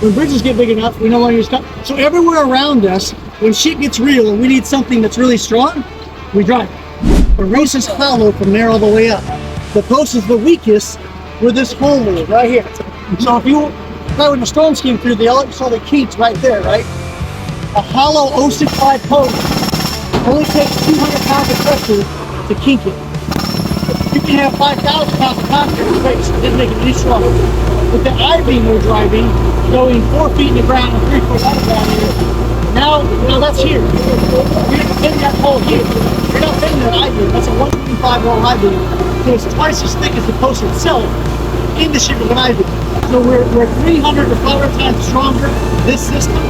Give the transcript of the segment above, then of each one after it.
When bridges get big enough, we no longer use concrete. So everywhere around us, when shit gets real and we need something that's really strong, we drive it. The race is hollow from there all the way up. The post is the weakest where this hole is, right here. So if you, when the storm came through, you saw the kinks right there, right? A hollow 065 post only takes 200 pounds of pressure to kink it. You can have 5,000 pounds of concrete in space. It didn't make it any stronger. With the I-beam we're driving, going 4 feet in the ground and 3 foot underground here, now that's here. We're fitting that hole here. We're not fitting that I-beam. That's a 125 volt I-beam. So it's twice as thick as the post itself in the ship with an I-beam. So we're 300 to 500 times stronger, this system,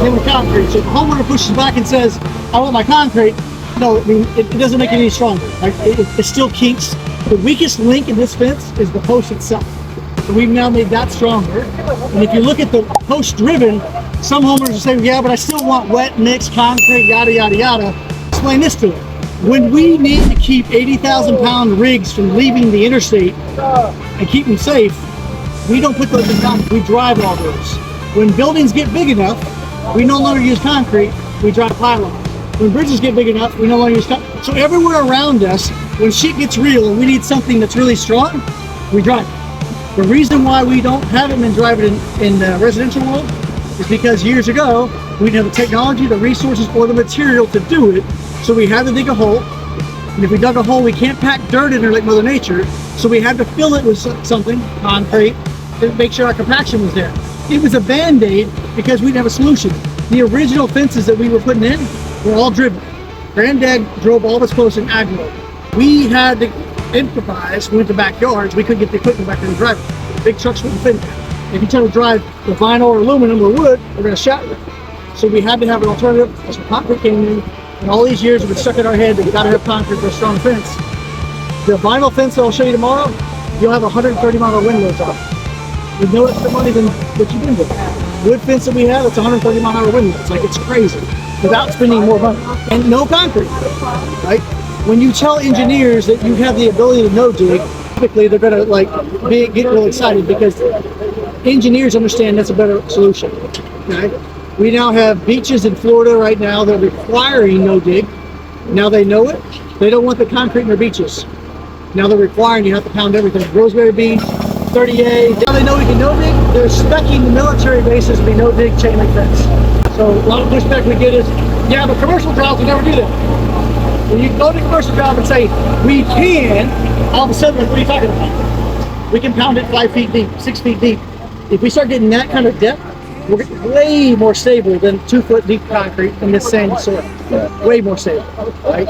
than the concrete. So if the homeowner pushes back and says, I want my concrete, no, it doesn't make it any stronger. Right? It still kinks. The weakest link in this fence is the post itself. So we've now made that stronger. And if you look at the post driven, some homeowners will say, yeah, but I still want wet mix concrete, yada, yada, yada. Explain this to them. When we need to keep 80,000 pound rigs from leaving the interstate and keep them safe, we don't put those in concrete, we drive all those. When buildings get big enough, we no longer use concrete, we drive pylon. When bridges get big enough, we no longer use concrete. So everywhere around us, when shit gets real and we need something that's really strong, we drive it. The reason why we don't have it and drive it in the residential world is because years ago, we didn't have the technology, the resources, or the material to do it. So we had to dig a hole. And if we dug a hole, we can't pack dirt in there like Mother Nature. So we had to fill it with something, concrete, to make sure our compaction was there. It was a band-aid because we didn't have a solution. The original fences that we were putting in were all driven. Granddad drove all of us close in agro. We had to improvise, we went to backyards, we couldn't get the equipment back in the driveway. Big trucks wouldn't fit there. If you try to drive the vinyl or aluminum or wood, they're gonna shatter. So we had to have an alternative. That's when concrete came in. And all these years we've been stuck in our head that we gotta have concrete for a strong fence. The vinyl fence that I'll show you tomorrow, you'll have 130 mile wind loads on it. With no extra money than what you've been doing. Wood fence that we have, it's 130 mile an hour wind loads. Like, it's crazy. Without spending more money. And no concrete, right? When you tell engineers that you have the ability to no dig, typically they're gonna get real excited because engineers understand that's a better solution, right? We now have beaches in Florida right now that are requiring no dig. Now they know it. They don't want the concrete in their beaches. Now they're requiring you have to pound everything. Rosemary Beach, 30A. Now they know we can no dig. They're speccing the military bases to be no dig chain link fence. So a lot of pushback we get is, yeah, but commercial jobs will never do that. When you go to a commercial job and say, we can, all of a sudden, what are you talking about? We can pound it 5 feet deep, 6 feet deep. If we start getting that kind of depth, we're way more stable than 2 foot deep concrete in this sand soil. Way more stable, right?